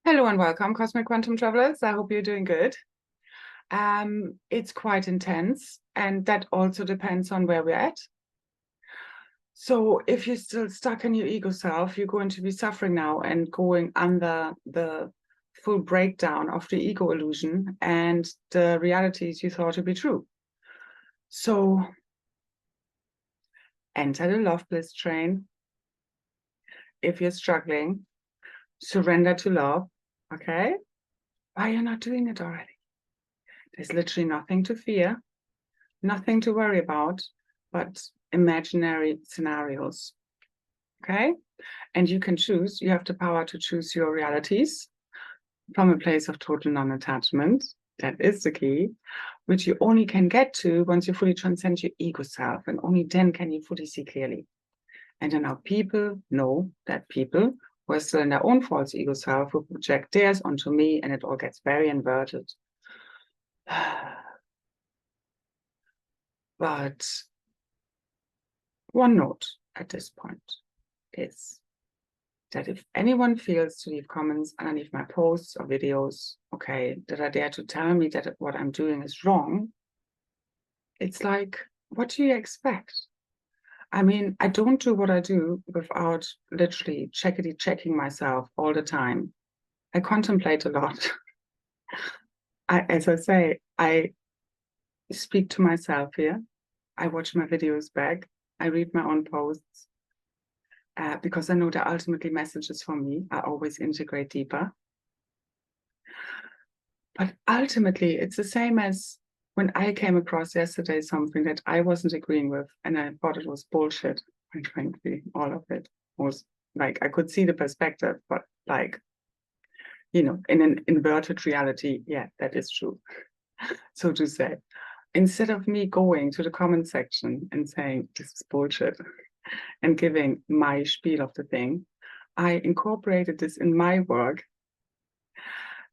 Hello and welcome, Cosmic Quantum Travelers. I hope you're doing good. It's quite intense, and that also depends on where we're at. So if you're still stuck in your ego self, you're going to be suffering now and going under the full breakdown of the ego illusion and the realities you thought to be true. So enter the love bliss train. If you're struggling, surrender to love, okay? Why you're not doing it already? There's literally nothing to fear, nothing to worry about, but imaginary scenarios, okay? And you can choose, you have the power to choose your realities from a place of total non-attachment. That is the key, which you only can get to once you fully transcend your ego self, and only then can you fully see clearly. And then now people know that people who are still in their own false ego self will project theirs onto me, and it all gets very inverted. But one note at this point is that if anyone feels to leave comments underneath my posts or videos, okay, that are there to tell me that what I'm doing is wrong, it's like, what do you expect? I mean, I don't do what I do without literally checking myself all the time. I contemplate a lot. As I say, I speak to myself here. I watch my videos back. I read my own posts because I know they're ultimately messages for me. I always integrate deeper. But ultimately, it's the same as when I came across yesterday something that I wasn't agreeing with, and I thought it was bullshit. And frankly, all of it was like, I could see the perspective, but like, you know, in an inverted reality, yeah, that is true. So to say, instead of me going to the comment section and saying, this is bullshit, and giving my spiel of the thing, I incorporated this in my work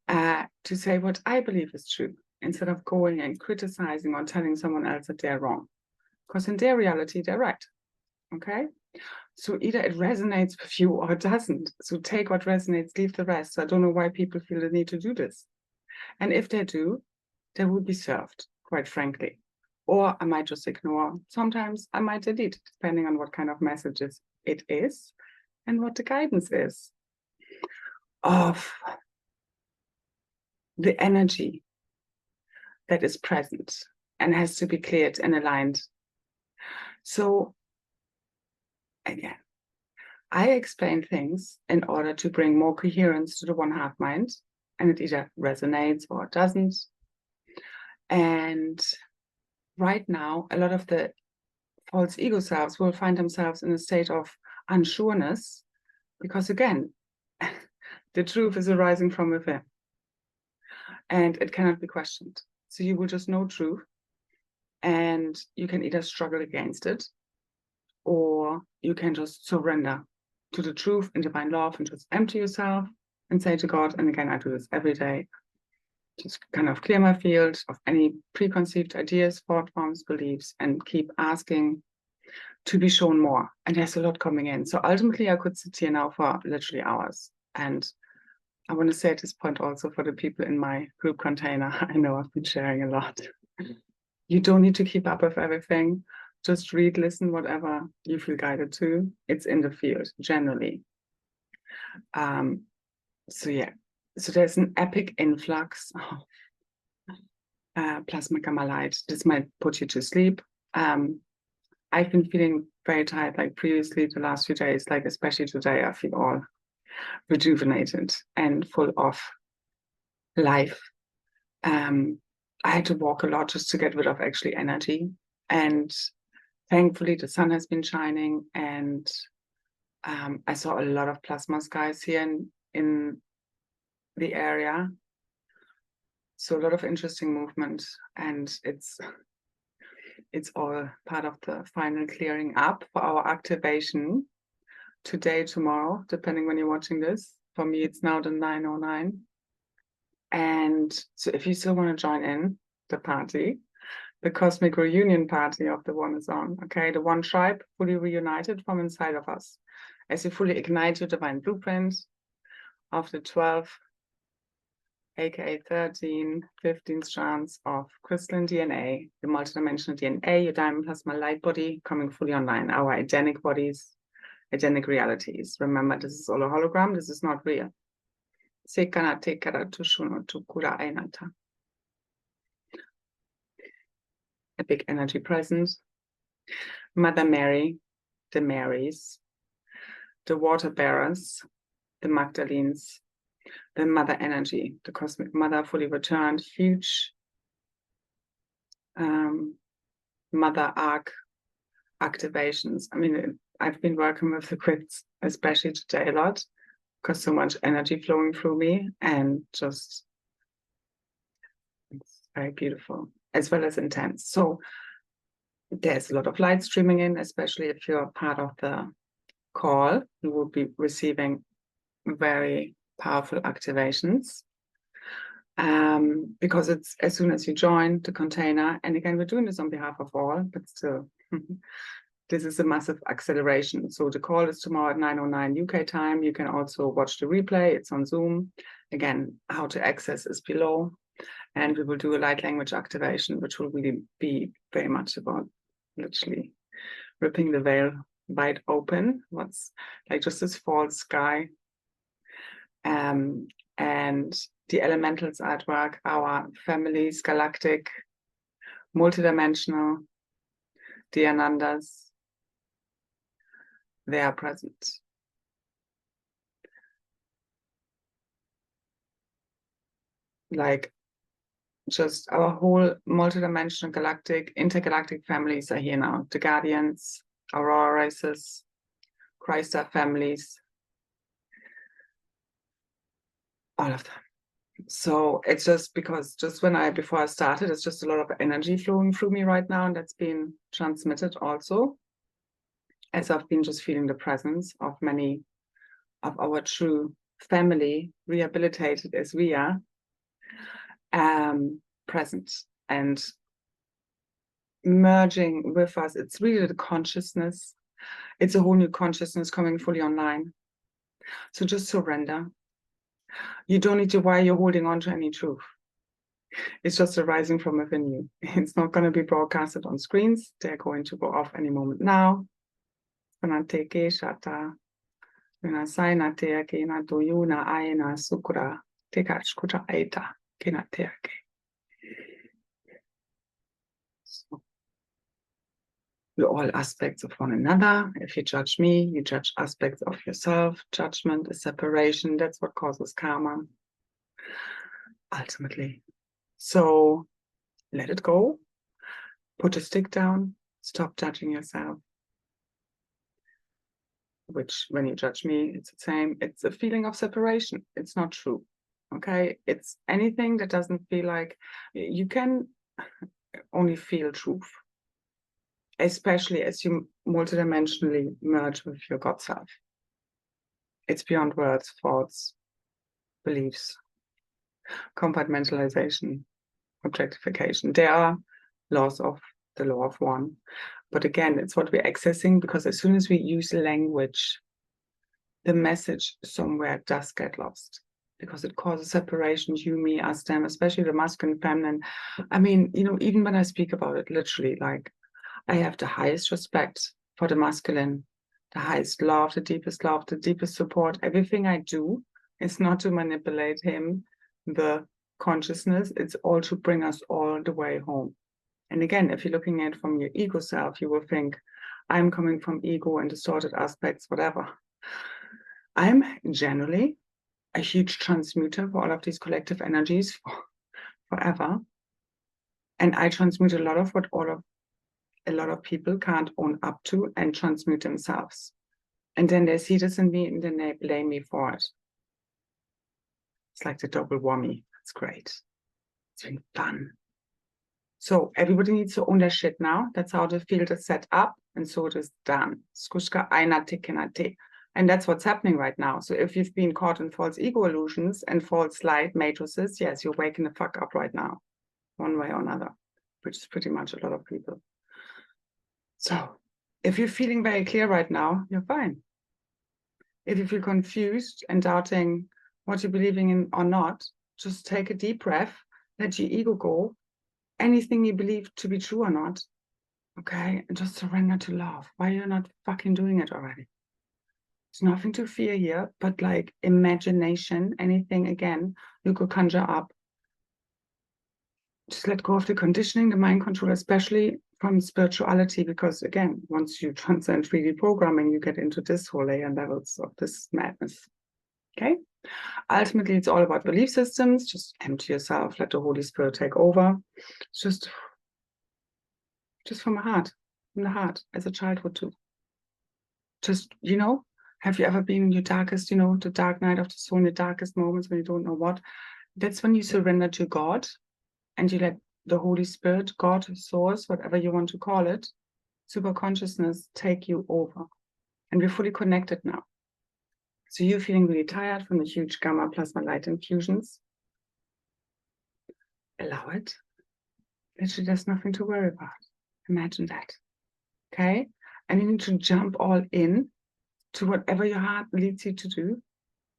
to say what I believe is true, instead of going and criticizing or telling someone else that they're wrong. Because in their reality, they're right, okay? So either it resonates with you or it doesn't. So take what resonates, leave the rest. So I don't know why people feel the need to do this. And if they do, they will be served, quite frankly. Or I might just ignore. Sometimes I might delete, depending on what kind of messages it is and what the guidance is of the energy that is present and has to be cleared and aligned. So again, I explain things in order to bring more coherence to the one half mind, and it either resonates or it doesn't. And right now, a lot of the false ego selves will find themselves in a state of unsureness because, again, the truth is arising from within and it cannot be questioned. So you will just know truth, and you can either struggle against it or you can just surrender to the truth and divine love and just empty yourself and say to God, and again, I do this every day, just kind of clear my field of any preconceived ideas, thought forms, beliefs, and keep asking to be shown more. And there's a lot coming in. So ultimately, I could sit here now for literally hours. And I want to say at this point also for the people in my group container, I know I've been sharing a lot. You don't need to keep up with everything. Just read, listen, whatever you feel guided to. It's in the field, generally. So yeah, so there's an epic influx of plasma gamma light. This might put you to sleep. I've been feeling very tired, like previously the last few days, like especially today, I feel all rejuvenated and full of life. I had to walk a lot just to get rid of actually energy. And thankfully the sun has been shining, and I saw a lot of plasma skies here in the area. So a lot of interesting movement, and it's all part of the final clearing up for our activation today, tomorrow, depending when you're watching this. For me, it's now the 9:09. And so if you still want to join in the party, the cosmic reunion party of the one is on, okay? The one tribe fully reunited from inside of us. As you fully ignite your divine blueprint of the 12 aka 13, 15 strands of crystalline DNA, the multidimensional DNA, your diamond plasma light body coming fully online, our Edenic bodies, Edenic realities. Remember, this is all a hologram, this is not real. A big energy presence. Mother Mary, the Marys, the water bearers, the Magdalenes, the mother energy, the cosmic mother fully returned, huge mother arc activations. I mean, I've been working with the grids, especially today a lot, because so much energy flowing through me, and just it's very beautiful, as well as intense. So there's a lot of light streaming in, especially if you're part of the call, you will be receiving very powerful activations. Because it's as soon as you join the container, and again, we're doing this on behalf of all, but still, this is a massive acceleration. So the call is tomorrow at 9:09 UK time. You can also watch the replay. It's on Zoom. Again, how to access is below. And we will do a light language activation, which will really be very much about literally ripping the veil wide open. What's like just this false sky. And the elementals at work, our families, galactic, multidimensional, the Anandas, they are present. Like just our whole multidimensional galactic, intergalactic families are here now. The Guardians, Aurora races, Christ families, all of them. So it's just because before I started, it's just a lot of energy flowing through me right now, and that's been transmitted also, as I've been just feeling the presence of many of our true family, rehabilitated as we are, present and merging with us. It's really the consciousness. It's a whole new consciousness coming fully online. So just surrender. You don't need to worry you're holding on to any truth. It's just arising from within you. It's not going to be broadcasted on screens. They're going to go off any moment now. So, we're all aspects of one another. If you judge me, you judge aspects of yourself. Judgment is separation. That's what causes karma, ultimately. So let it go. Put a stick down. Stop judging yourself. Which, when you judge me, it's the same. It's a feeling of separation. It's not true. Okay? It's anything that doesn't feel like you can only feel truth, especially as you multidimensionally merge with your God self. It's beyond words, thoughts, beliefs, compartmentalization, objectification. There are laws of the law of one. But again, it's what we're accessing, because as soon as we use language, the message somewhere does get lost, because it causes separation, you, me, us, them, especially the masculine, feminine. I mean, you know, even when I speak about it, literally, like, I have the highest respect for the masculine, the highest love, the deepest support. Everything I do is not to manipulate him, the consciousness. It's all to bring us all the way home. And again, if you're looking at it from your ego self, you will think, I'm coming from ego and distorted aspects, whatever. I'm generally a huge transmuter for all of these collective energies forever. And I transmute a lot of what a lot of people can't own up to and transmute themselves. And then they see this in me and then they blame me for it. It's like the double whammy. It's great. It's been fun. So everybody needs to own their shit now. That's how the field is set up. And so it is done. And that's what's happening right now. So if you've been caught in false ego illusions and false light matrices, yes, you're waking the fuck up right now, one way or another, which is pretty much a lot of people. So if you're feeling very clear right now, you're fine. If you feel confused and doubting what you're believing in or not, Just take a deep breath, let your ego go, anything you believe to be true or not, okay? And just surrender to love. Why you're not fucking doing it already? There's nothing to fear here, but like imagination, anything again, you could conjure up. Just let go of the conditioning, the mind control, especially from spirituality, because again, once you transcend 3D programming, you get into this whole layer and levels of this madness. Okay? Ultimately, it's all about belief systems. Just empty yourself, let the Holy Spirit take over. It's just from the heart, as a child would do. Just, you know, have you ever been in your darkest, you know, the dark night of the soul, in the darkest moments when you don't know what? That's when you surrender to God and you let the Holy Spirit, God, source, whatever you want to call it, super consciousness take you over. And we're fully connected now. So you're feeling really tired from the huge gamma plasma light infusions. Allow it. Literally, there's nothing to worry about. Imagine that. Okay? And you need to jump all in to whatever your heart leads you to do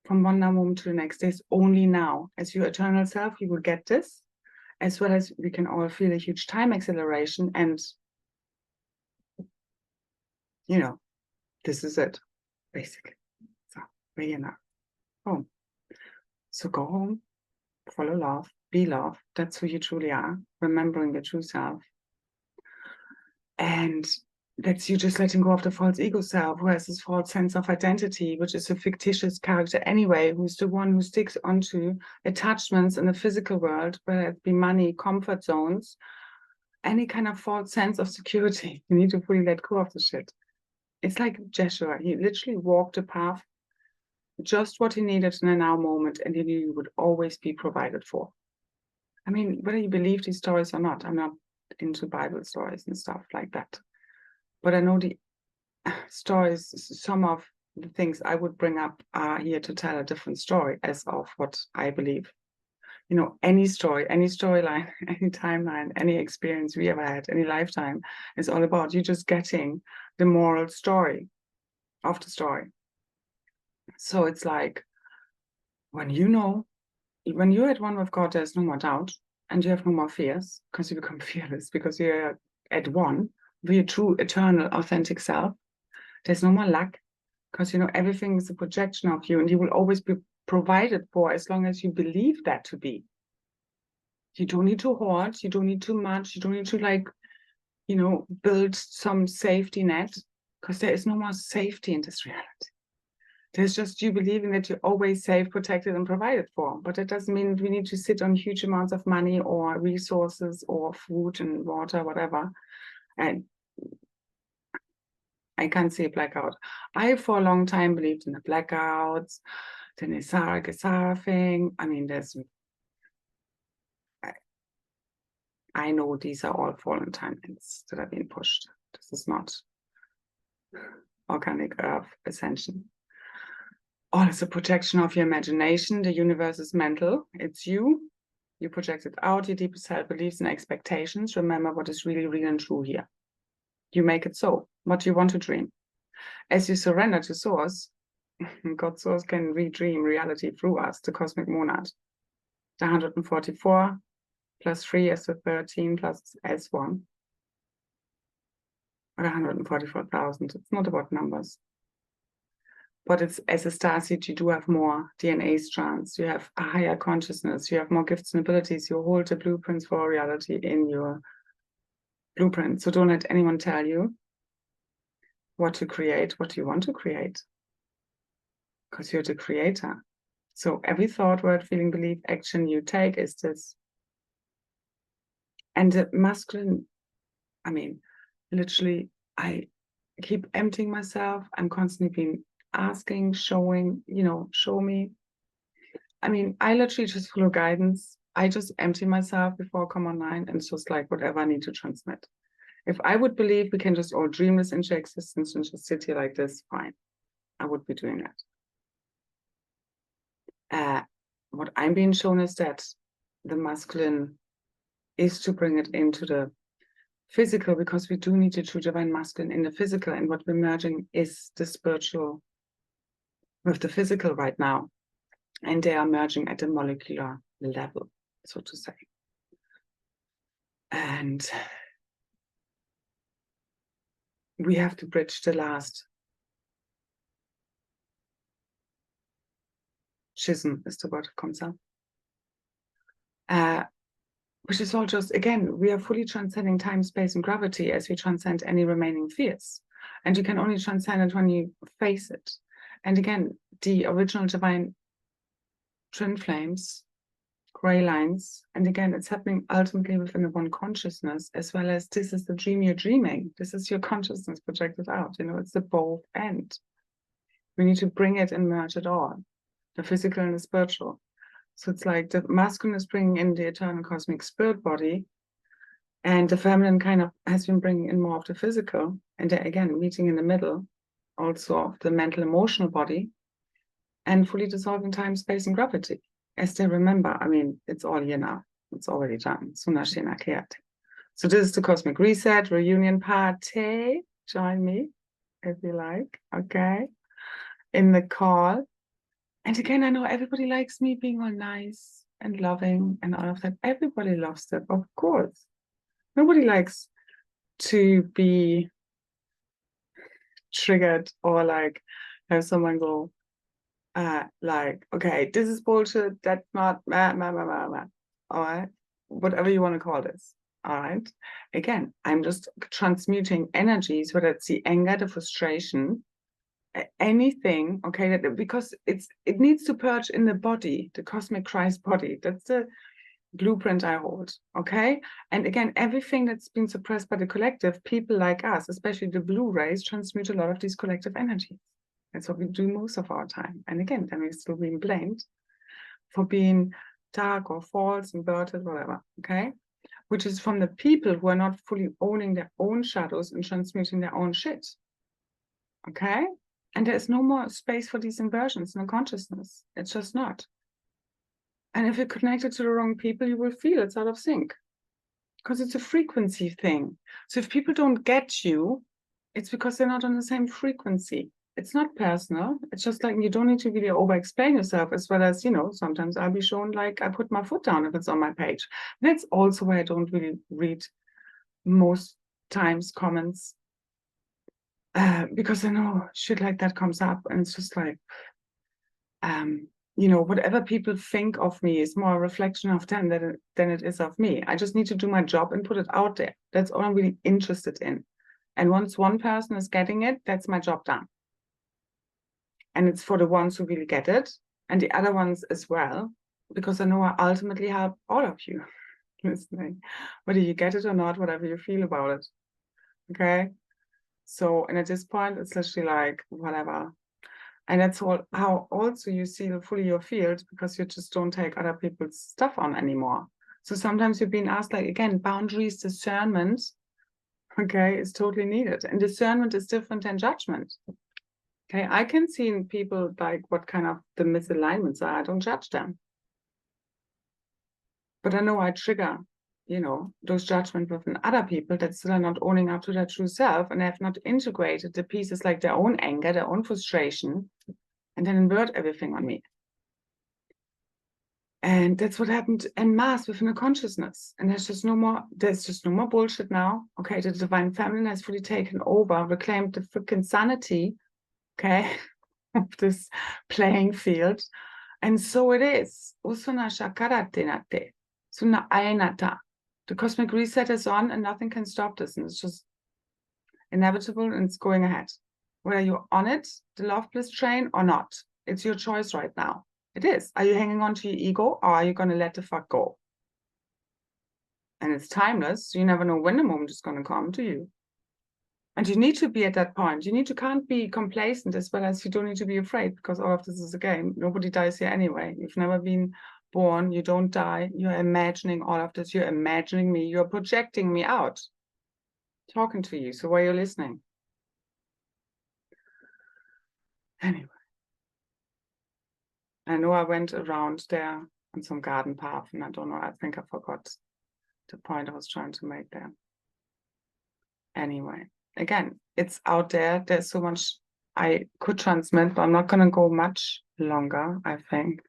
from one now moment to the next. There's only now. As your eternal self, you will get this, as well as we can all feel a huge time acceleration. And, you know, this is it, basically. So, we're here now. Home. So go home, follow love, be love. That's who you truly are, remembering your true self. And that's you just letting go of the false ego self, who has this false sense of identity, which is a fictitious character anyway, who's the one who sticks onto attachments in the physical world, whether it be money, comfort zones, any kind of false sense of security. You need to fully let go of the shit. It's like Joshua. He literally walked a path, just what he needed in a now moment, and he knew he would always be provided for. I mean, whether you believe these stories or not, I'm not into Bible stories and stuff like that. But I know the stories, some of the things I would bring up are here to tell a different story as of what I believe. You know, any story, any storyline, any timeline, any experience we ever had, any lifetime is all about you just getting the moral story of the story. So it's like when you know, when you're at one with God, there's no more doubt and you have no more fears because you become fearless because you're at one with your true, eternal, authentic self. There's no more lack because, you know, everything is a projection of you and you will always be provided for as long as you believe that to be. You don't need to hoard. You don't need too much. You don't need to, like, you know, build some safety net because there is no more safety in this reality. There's just you believing that you're always safe, protected, and provided for. But that doesn't mean we need to sit on huge amounts of money or resources or food and water, whatever. And I can't see a blackout. I, for a long time, believed in the blackouts, the Gesara thing. I mean, I know these are all fallen timelines that are being pushed. This is not organic earth ascension. All is a projection of your imagination. The universe is mental. It's you. You project it out, your deepest self beliefs and expectations. Remember what is really real and true here. You make it so. What you want to dream. As you surrender to Source, God Source can redream reality through us, the cosmic monad. The 144 plus 3 is the 13 plus S1. Or 144,000. It's not about numbers. But it's, as a starseed, you do have more DNA strands. You have a higher consciousness. You have more gifts and abilities. You hold the blueprints for reality in your blueprint. So don't let anyone tell you what to create, what you want to create. Because you're the creator. So every thought, word, feeling, belief, action you take is this. And the masculine, I mean, literally, I keep emptying myself. I'm constantly being asking, showing, you know, show me. I mean, I literally just follow guidance. I just empty myself before I come online and it's just like whatever I need to transmit. If I would believe we can just all dream this into existence and just sit here like this, fine. I would be doing that. What I'm being shown is that the masculine is to bring it into the physical, because we do need the true divine masculine in the physical, and what we're merging is the spiritual with the physical right now, and they are merging at the molecular level, so to say. And we have to bridge the last schism, is the word that comes up. Which is all just, again, we are fully transcending time, space, and gravity as we transcend any remaining fears. And you can only transcend it when you face it. And again, the original divine twin flames, gray lines, and again, it's happening ultimately within the one consciousness, as well as this is the dream you're dreaming. This is your consciousness projected out. You know, it's the both end. We need to bring it and merge it all, the physical and the spiritual. So it's like the masculine is bringing in the eternal cosmic spirit body, and the feminine kind of has been bringing in more of the physical, and they're again meeting in the middle, also of the mental emotional body, and fully dissolving time, space, and gravity. As they remember, I mean, it's all here now. It's already done. So this is the cosmic reset, reunion party. Join me if you like, okay? In the call. And again, I know everybody likes me being all nice and loving and all of that. Everybody loves that, of course. Nobody likes to be triggered or like have someone go, like, okay, this is bullshit, that's not, all right? Whatever you want to call this, all right? Again, I'm just transmuting energies, whether it's the anger, the frustration, anything, okay, that because it needs to purge in the body, the cosmic Christ body. That's the blueprint I hold, okay? And again, everything that's been suppressed by the collective, people like us, especially the blue rays, transmute a lot of these collective energies. That's what we do most of our time. And again, then we're still being blamed for being dark or false, inverted, whatever, okay? Which is from the people who are not fully owning their own shadows and transmuting their own shit, okay? And there's no more space for these inversions, no consciousness. It's just not. And if you're connected to the wrong people, you will feel it's out of sync because it's a frequency thing. So if people don't get you, it's because they're not on the same frequency. It's not personal. It's just like you don't need to really over-explain yourself, as well as, you know, sometimes I'll be shown like I put my foot down if it's on my page. That's also why I don't really read most times comments. Because I know shit like that comes up and it's just like, you know, whatever people think of me is more a reflection of them than it is of me. I just need to do my job and put it out there. That's all I'm really interested in. And once one person is getting it, that's my job done. And it's for the ones who really get it and the other ones as well, because I know I ultimately help all of you listening, whether you get it or not, whatever you feel about it. Okay. So, and at this point, it's literally like, whatever. And that's all how also you seal fully your field, because you just don't take other people's stuff on anymore. So sometimes you're being asked, like, again, boundaries, discernment, okay, is totally needed. And discernment is different than judgment. Okay, I can see in people like what kind of the misalignments are. I don't judge them. But I know I trigger, you know, those judgments within other people that still are not owning up to their true self and have not integrated the pieces like their own anger, their own frustration, and then invert everything on me. And that's what happened en masse within the consciousness. And there's just no more bullshit now. Okay, the divine feminine has fully taken over, reclaimed the freaking sanity, okay, of this playing field. And so it is. The cosmic reset is on and nothing can stop this. And it's just inevitable and it's going ahead. Whether you're on it, the love bliss train, or not. It's your choice right now. It is. Are you hanging on to your ego, or are you going to let the fuck go? And it's timeless. So you never know when the moment is going to come to you. And you need to be at that point. Can't be complacent, as well as you don't need to be afraid, because all of this is a game. Nobody dies here anyway. You've never been born. You don't die. You're imagining all of this. You're imagining me. You're projecting me out, talking to you. So why are you listening? Anyway. I know I went around there on some garden path, and I don't know, I think I forgot the point I was trying to make there. Anyway, again, it's out there. There's so much I could transmit, but I'm not going to go much longer, I think.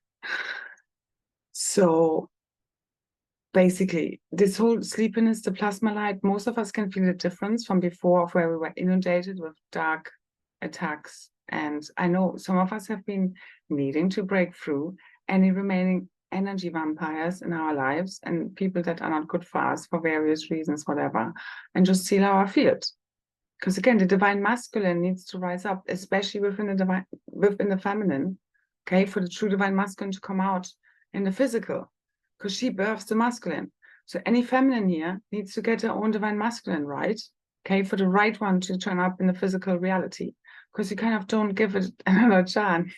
So basically, this whole sleepiness, the plasma light, most of us can feel the difference from before, of where we were inundated with dark attacks. And I know some of us have been needing to break through any remaining energy vampires in our lives and people that are not good for us for various reasons, whatever, and just seal our field. Because again, the divine masculine needs to rise up, especially within the feminine, okay, for the true divine masculine to come out in the physical, because she births the masculine. So any feminine here needs to get her own divine masculine right, okay, for the right one to turn up in the physical reality, because you kind of don't give it another chance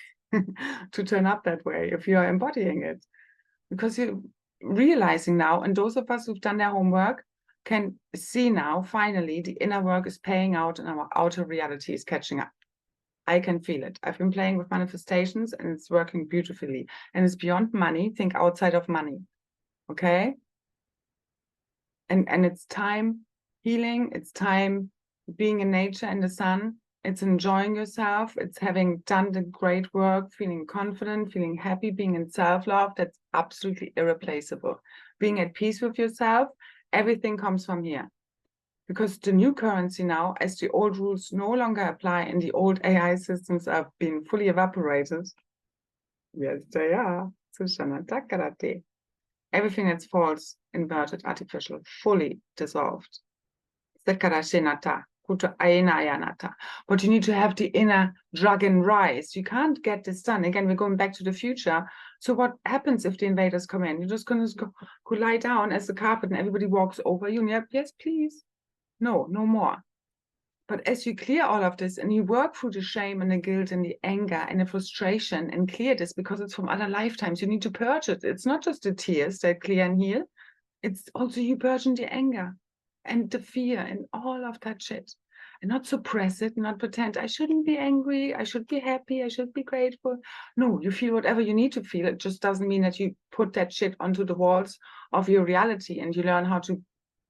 to turn up that way if you are embodying it, because you're realizing now, and those of us who've done their homework can see now, finally, the inner work is paying out and our outer reality is catching up. I can feel it. I've been playing with manifestations and it's working beautifully. And it's beyond money. Think outside of money. Okay? And it's time healing. It's time being in nature and the sun. It's enjoying yourself. It's having done the great work, feeling confident, feeling happy, being in self-love. That's absolutely irreplaceable. Being at peace with yourself. Everything comes from here. Because the new currency now, as the old rules no longer apply and the old AI systems are being fully evaporated, yes, they are. Everything that's false, inverted, artificial, fully dissolved. But you need to have the inner dragon rise. You can't get this done. Again, we're going back to the future. So what happens if the invaders come in? You're just going to go lie down as the carpet and everybody walks over you. And you're, yes, please. No, no more. But as you clear all of this and you work through the shame and the guilt and the anger and the frustration and clear this, because it's from other lifetimes, you need to purge it. It's not just the tears that clear and heal. It's also you purging the anger and the fear and all of that shit. And not suppress it, not pretend, I shouldn't be angry, I should be happy, I should be grateful. No, you feel whatever you need to feel. It just doesn't mean that you put that shit onto the walls of your reality and you learn how to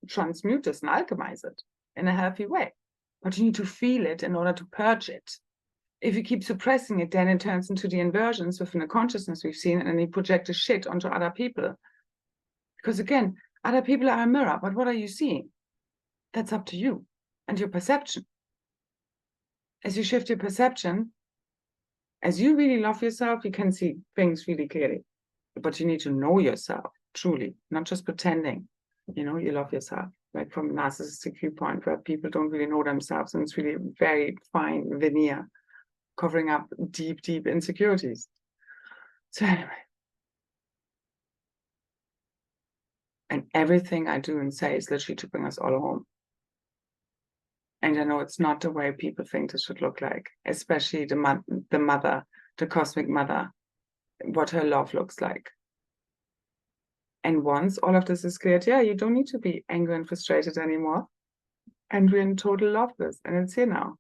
transmute this and alchemize it in a healthy way. But you need to feel it in order to purge it. If you keep suppressing it, then it turns into the inversions within the consciousness we've seen, and then you project the shit onto other people. Because again, other people are a mirror, but what are you seeing? That's up to you and your perception. As you shift your perception, as you really love yourself, you can see things really clearly. But you need to know yourself, truly, not just pretending. You know, you love yourself, like from a narcissistic viewpoint where people don't really know themselves and it's really very fine veneer covering up deep, deep insecurities. So anyway, and everything I do and say is literally to bring us all home. And I know it's not the way people think this should look like, especially the mother, the cosmic mother, what her love looks like. And once all of this is cleared, yeah, you don't need to be angry and frustrated anymore. And we're in total love this, and it's here now.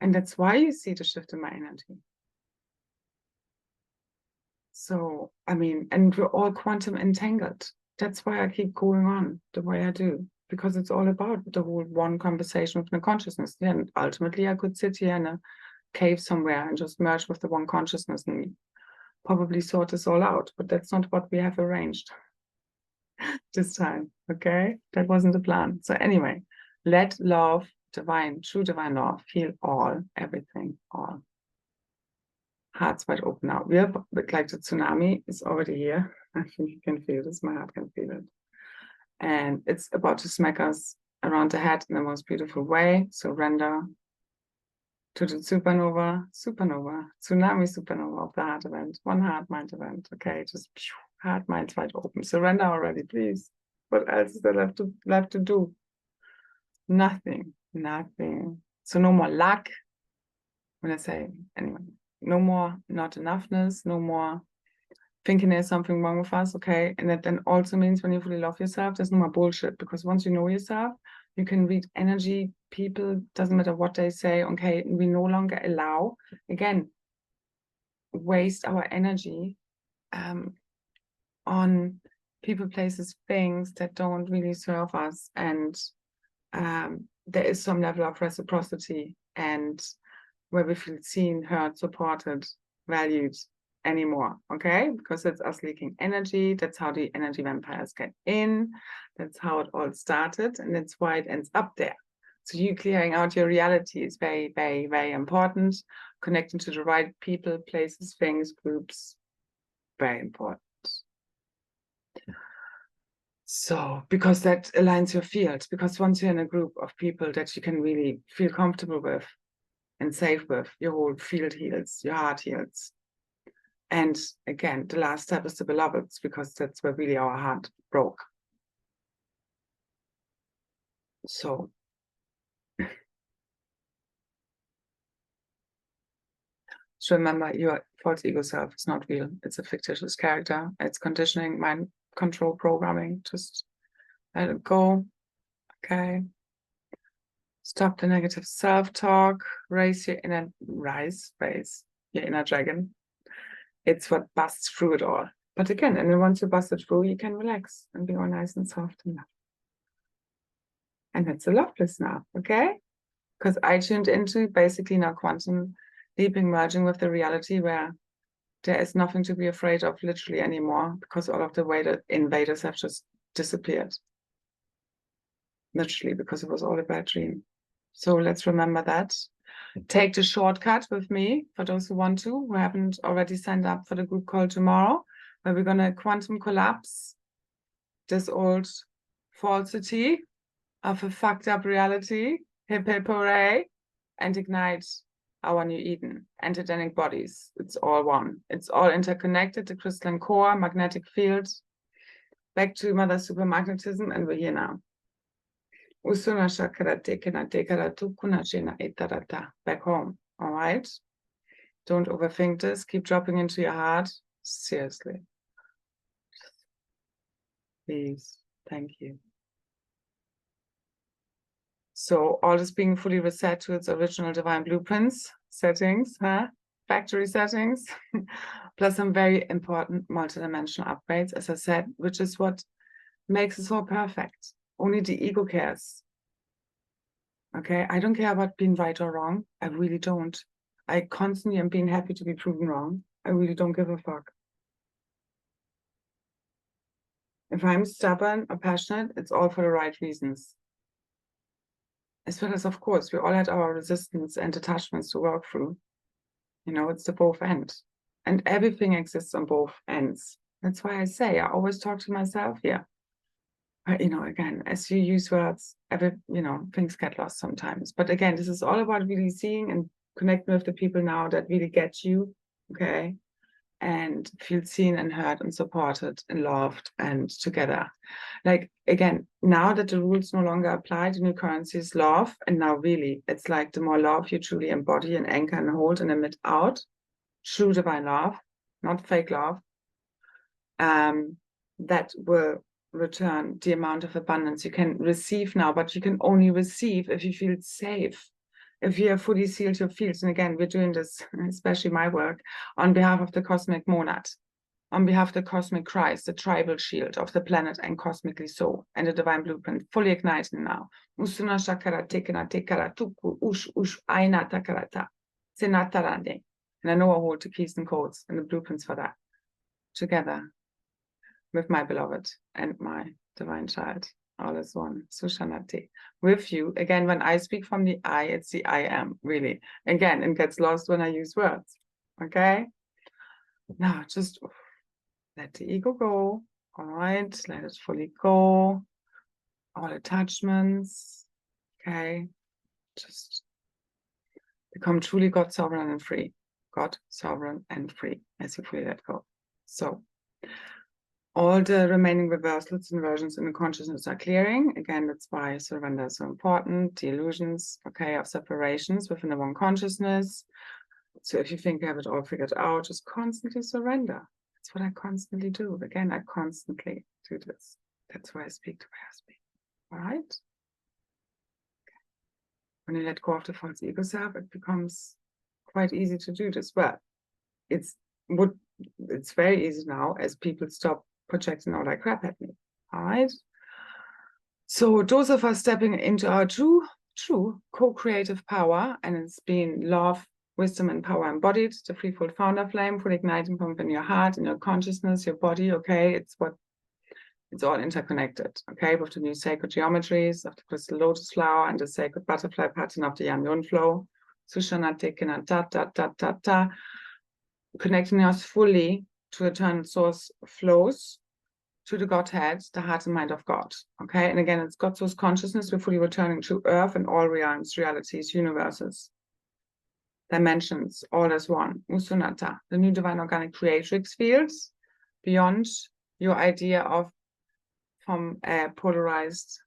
And that's why you see the shift in my energy. So, I mean, and we're all quantum entangled. That's why I keep going on the way I do, because it's all about the whole one conversation with the consciousness. Yeah, and ultimately I could sit here in a cave somewhere and just merge with the one consciousness and probably sort this all out, but that's not what we have arranged this time, okay? That wasn't the plan. So anyway, let love, divine, true divine love, heal all, everything, all. Hearts wide open now. We're like the tsunami is already here. I think you can feel this, my heart can feel it. And it's about to smack us around the head in the most beautiful way. Surrender to the supernova, tsunami supernova of the heart event, one heart mind event. Okay, just heart minds wide open. Surrender already, please. What else is there left to do? Nothing. So no more lack. When I say anyway, no more not enoughness, no more thinking there's something wrong with us, okay? And that then also means when you fully love yourself, there's no more bullshit, because once you know yourself, you can read energy, people, doesn't matter what they say, okay? We no longer allow, again, waste our energy on people, places, things that don't really serve us. And there is some level of reciprocity and where we feel seen, heard, supported, valued, anymore, okay? Because it's us leaking energy. That's how the energy vampires get in. That's how it all started, and that's why it ends up there. So you clearing out your reality is very, very, very important. Connecting to the right people, places, things, groups, very important. So, because that aligns your field, because once you're in a group of people that you can really feel comfortable with and safe with, your whole field heals, your heart heals. And again, the last step is the beloveds, because that's where really our heart broke. So, so remember, your false ego self is not real. It's a fictitious character. It's conditioning, mind control programming. Just let it go. Okay. Stop the negative self-talk. Raise your inner your inner dragon. It's what busts through it all. But again, and then once you bust it through, you can relax and be all nice and soft and love. And that's a love bliss now, okay? Because I tuned into basically now quantum leaping, merging with the reality where there is nothing to be afraid of literally anymore, because all of the invaders have just disappeared. Literally, because it was all a bad dream. So let's remember that. Take the shortcut with me for those who want to, who haven't already signed up for the group call tomorrow, where we're going to quantum collapse this old falsity of a fucked up reality, hip hip hooray, and ignite our new Eden and Edenic bodies. It's all one. It's all interconnected, the crystalline core, magnetic field, back to mother supermagnetism, and we're here now. Back home, all right? Don't overthink this. Keep dropping into your heart. Seriously. Please. Thank you. So all this being fully reset to its original divine blueprints, settings, factory settings, plus some very important multidimensional upgrades, as I said, which is what makes us all perfect. Only the ego cares. Okay, I don't care about being right or wrong. I really don't. I constantly am being happy to be proven wrong. I really don't give a fuck. If I'm stubborn or passionate, it's all for the right reasons. As well as, of course, we all had our resistance and attachments to work through. You know, it's the both ends. And everything exists on both ends. That's why I say, I always talk to myself here. But, you know, again, as you use words, things get lost sometimes. But again, this is all about really seeing and connecting with the people now that really get you, okay? And feel seen and heard and supported and loved and together. Like, again, now that the rules no longer apply, the new currency is love. And now really, it's like the more love you truly embody and anchor and hold and emit out, true divine love, not fake love, that will return the amount of abundance you can receive now, but you can only receive if you feel safe, if you have fully sealed your fields. And again, we're doing this, especially my work, on behalf of the cosmic monad, on behalf of the cosmic Christ, the tribal shield of the planet and cosmically so, and the divine blueprint fully igniting now. And I know I hold the keys and codes and the blueprints for that together with my beloved and my divine child, all is one, Sushanati, with you. Again, when I speak from the I, it's the I am, really. Again, it gets lost when I use words, okay? Now, just let the ego go, all right? Let it fully go, all attachments, okay? Just become truly God, sovereign and free. God, sovereign and free, as you fully let go. So, all the remaining reversals, inversions in the consciousness are clearing. Again, that's why surrender is so important. The illusions, okay, of separations within the one consciousness. So if you think you have it all figured out, just constantly surrender. That's what I constantly do. Again, I constantly do this. That's why I speak the way I speak. All right? Okay. When you let go of the false ego self, it becomes quite easy to do this. Well, it's very easy now as people stop projecting all that crap at me. All right. So those of us stepping into our true co-creative power, and it's being love wisdom and power embodied, the threefold founder flame, fully igniting from within your heart, in your consciousness, your body, okay? It's all interconnected, okay? With the new sacred geometries of the crystal lotus flower and the sacred butterfly pattern of the Yan flow. Sushanate kinata ta ta ta ta. Connecting us fully to eternal source flows, to the Godhead, the heart and mind of God, okay? And again, it's God source consciousness. We're fully returning to earth and all realms, realities, universes, dimensions, all as one. Usunata, the new divine organic creatrix fields, beyond your idea of from a polarized,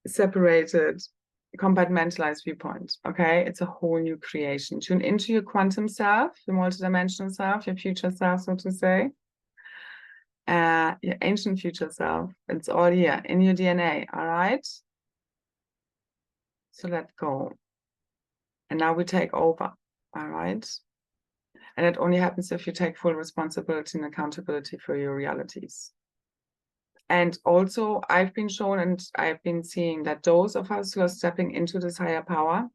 separated, compartmentalized viewpoint, okay? It's a whole new creation. Tune into your quantum self, your multidimensional self, your future self, so to say. Your ancient future self. It's all here in your DNA, all right? So let go. And now we take over, all right? And it only happens if you take full responsibility and accountability for your realities. And also, I've been shown and I've been seeing that those of us who are stepping into this higher power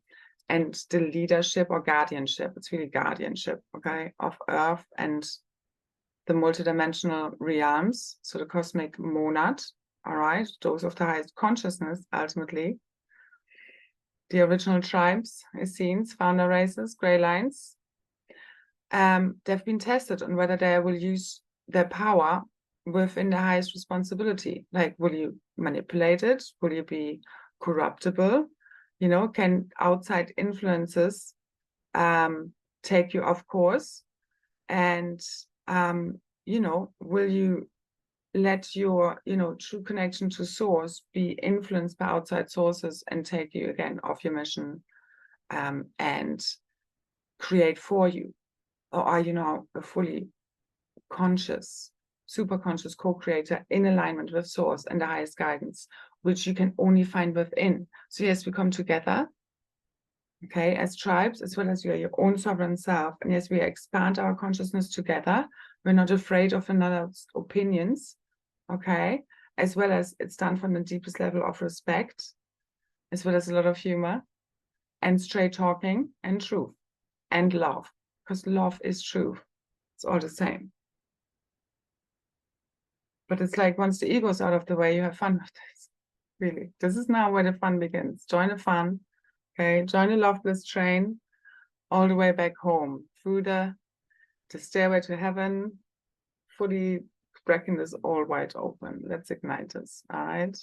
and the leadership or guardianship, it's really guardianship, okay, of Earth and the multidimensional realms, so the cosmic monad, all right, those of the highest consciousness, ultimately, the original tribes, Essenes, founder races, grey lines, they've been tested on whether they will use their power within the highest responsibility. Like, will you manipulate it? Will you be corruptible? You know, can outside influences take you off course? And you know, will you let your, you know, true connection to source be influenced by outside sources and take you again off your mission and create for you? Or are you now a fully conscious, super conscious co-creator in alignment with source and the highest guidance, which you can only find within? So yes, we come together, okay, as tribes, as well as you are your own sovereign self. And yes, we expand our consciousness together. We're not afraid of another's opinions, okay, as well as it's done from the deepest level of respect, as well as a lot of humor and straight talking and truth and love, because love is truth. It's all the same. But it's like once the ego's out of the way, you have fun with this. Really, this is now where the fun begins. Join the fun, okay? Join the loveless train all the way back home through the stairway to heaven, fully breaking this all wide open. Let's ignite this, all right?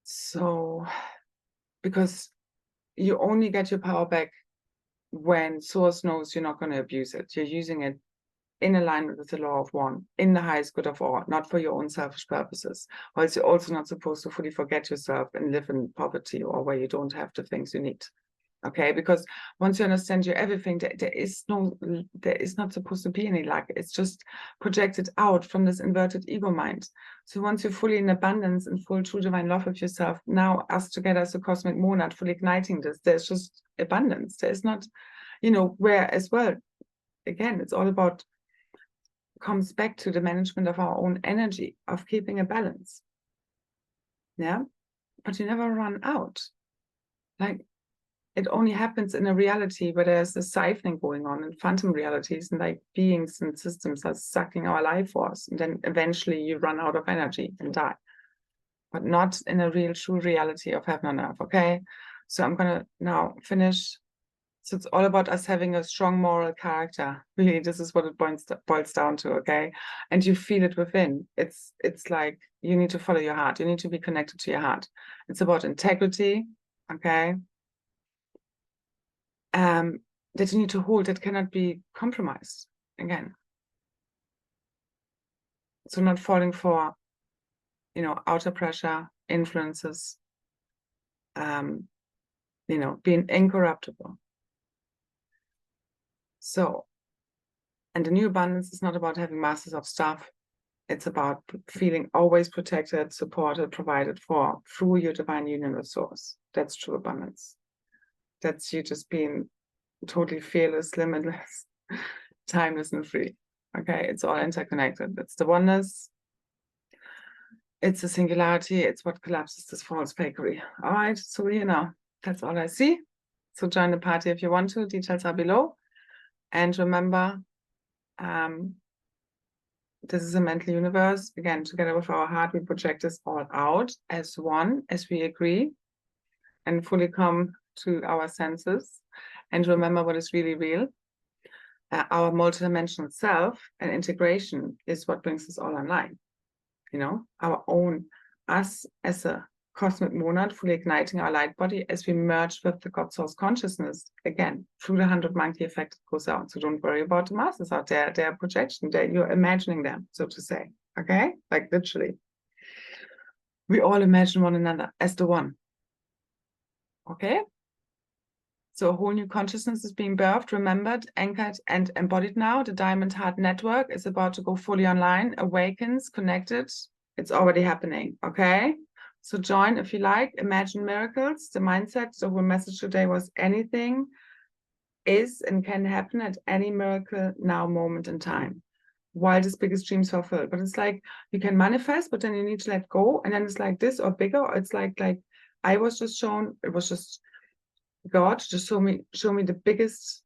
So, because you only get your power back when source knows you're not going to abuse it. You're using it in alignment with the law of one, in the highest good of all, not for your own selfish purposes. Whilst you're also not supposed to fully forget yourself and live in poverty or where you don't have the things you need. Okay, because once you understand you're everything, there is not supposed to be any lack. It's just projected out from this inverted ego mind. So once you're fully in abundance and full true divine love of yourself, now us together as a cosmic monad, fully igniting this, there's just abundance. There is not, you know, where as well, again, it's all about, comes back to the management of our own energy, of keeping a balance. Yeah, but you never run out. Like, it only happens in a reality where there's a siphoning going on in phantom realities, and like beings and systems are sucking our life force, and then eventually you run out of energy and die. But not in a real true reality of heaven on earth, okay? So I'm gonna now finish. So it's all about us having a strong moral character. Really, this is what it boils down to, okay? And you feel it within. It's like you need to follow your heart. You need to be connected to your heart. It's about integrity, okay? That you need to hold, that cannot be compromised, again. So not falling for, you know, outer pressure, influences, you know, being incorruptible. So, and the new abundance is not about having masses of stuff. It's about feeling always protected, supported, provided for through your divine union with source. That's true abundance. That's you just being totally fearless, limitless, timeless, and free. Okay, it's all interconnected. It's the oneness. It's a singularity. It's what collapses this false fakery. All right, so you know, that's all I see. So join the party if you want to. Details are below. And remember, this is a mental universe. Again, together with our heart, we project this all out as one, as we agree, and fully come to our senses and remember what is really real. Our multidimensional self and integration is what brings us all online. You know, our own, us as a cosmic monad, fully igniting our light body as we merge with the God source consciousness. Again, through the 100 monkey effect, it goes out. So don't worry about the masses out there, their projection, you're imagining them, so to say. Okay? Like literally. We all imagine one another as the one. Okay? So a whole new consciousness is being birthed, remembered, anchored, and embodied now. The Diamond Heart Network is about to go fully online, awakens, connected. It's already happening, okay? So join if you like, imagine miracles. The mindset, the whole message today was anything is and can happen at any miracle now moment in time. Wildest, biggest dreams fulfilled. But it's like you can manifest, but then you need to let go. And then it's like this or bigger. Or it's like I was just shown, it was just God just show me the biggest,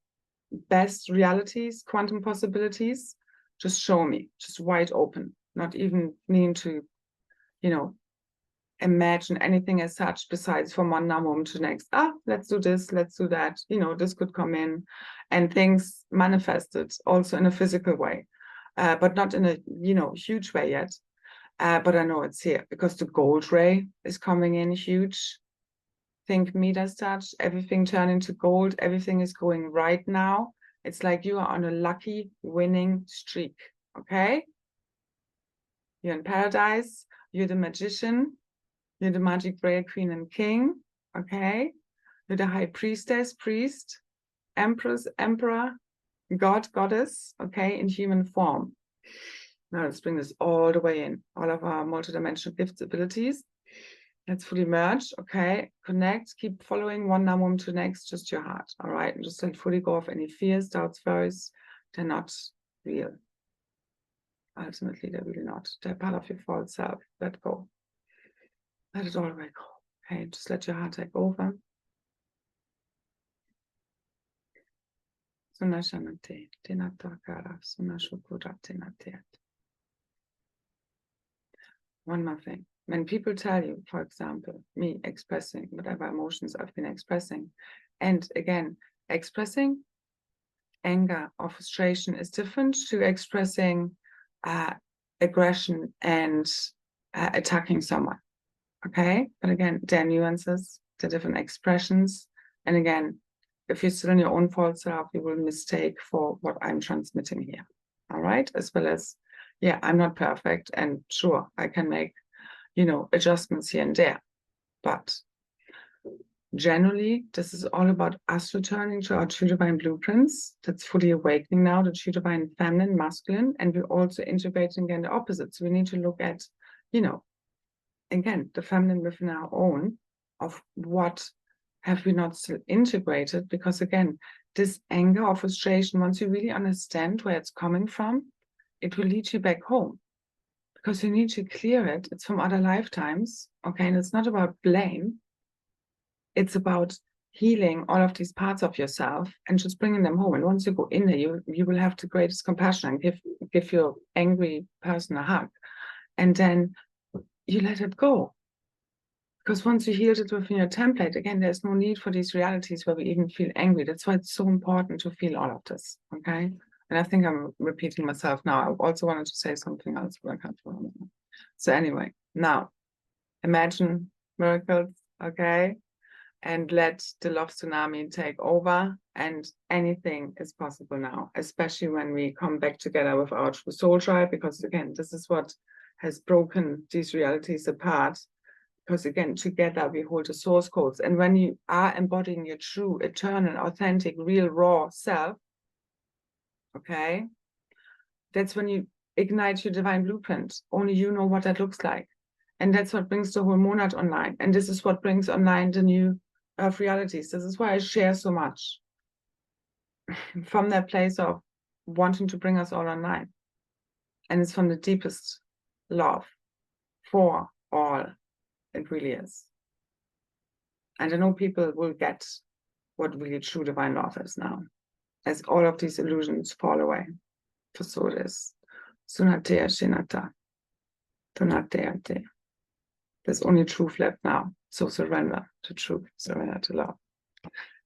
best realities, quantum possibilities. Just show me, just wide open, not even needing to, you know, imagine anything as such besides from one now moment to next. Let's do this, let's do that. You know, this could come in, and things manifested also in a physical way, but not in a, you know, huge way yet. But I know it's here because the gold ray is coming in huge. Think Midas touch, everything turn into gold, everything is going right now. It's like you are on a lucky winning streak, okay? You're in paradise, you're the magician, you're the magic braille queen and king, okay? You're the high priestess, priest, empress, emperor, god, goddess, okay, in human form. Now let's bring this all the way in, all of our multidimensional gifts, abilities. Let's fully merge, okay? Connect, keep following one now moment to next, just your heart, all right? And just let fully go of any fears, doubts, worries. They're not real. Ultimately, they're really not. They're part of your false self. Let go. Let it all go. Okay, just let your heart take over. One more thing. When people tell you, for example, me expressing whatever emotions I've been expressing, and again, expressing anger or frustration is different to expressing aggression and attacking someone, okay? But again, there are nuances, there are different expressions. And again, if you're still in your own false self, you will mistake for what I'm transmitting here, all right? As well as, yeah, I'm not perfect, and sure, I can make, you know, adjustments here and there. But generally, this is all about us returning to our true divine blueprints. That's fully awakening now, the true divine feminine, masculine, and we're also integrating again the opposites. So we need to look at, you know, again, the feminine within our own, of what have we not still integrated? Because again, this anger or frustration, once you really understand where it's coming from, it will lead you back home. Because you need to clear it. It's from other lifetimes, okay? And it's not about blame. It's about healing all of these parts of yourself and just bringing them home. And once you go in there, you will have the greatest compassion and give your angry person a hug. And then you let it go. Because once you healed it within your template, again, there's no need for these realities where we even feel angry. That's why it's so important to feel all of this, okay? And I think I'm repeating myself now. I also wanted to say something else, but I can't remember. So anyway, now, imagine miracles, okay? And let the love tsunami take over, and anything is possible now, especially when we come back together with our true soul tribe, because again, this is what has broken these realities apart. Because again, together we hold the source codes. And when you are embodying your true, eternal, authentic, real, raw self, okay, that's when you ignite your divine blueprint. Only you know what that looks like. And that's what brings the whole monad online. And this is what brings online the new earth realities. This is why I share so much from that place of wanting to bring us all online. And it's from the deepest love for all. It really is. And I know people will get what really true divine love is now, as all of these illusions fall away. For so it is. Sunatea Shinata. Tunateate. There's only truth left now. So surrender to truth, surrender to love.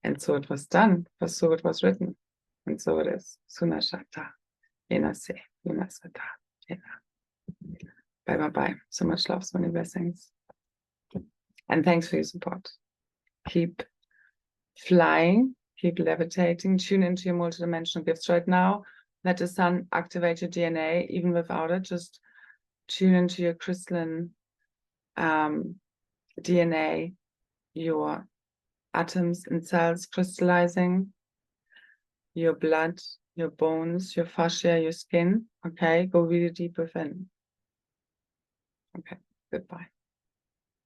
And so it was done, for so it was written. And so it is. Sunashata. Inase. Yunasata. Bye bye bye. So much love, so many blessings. And thanks for your support. Keep flying, keep levitating, tune into your multidimensional gifts right now. Let the sun activate your DNA, even without it. Just tune into your crystalline DNA, your atoms and cells crystallizing, your blood, your bones, your fascia, your skin. Okay, go really deep within. Okay, goodbye.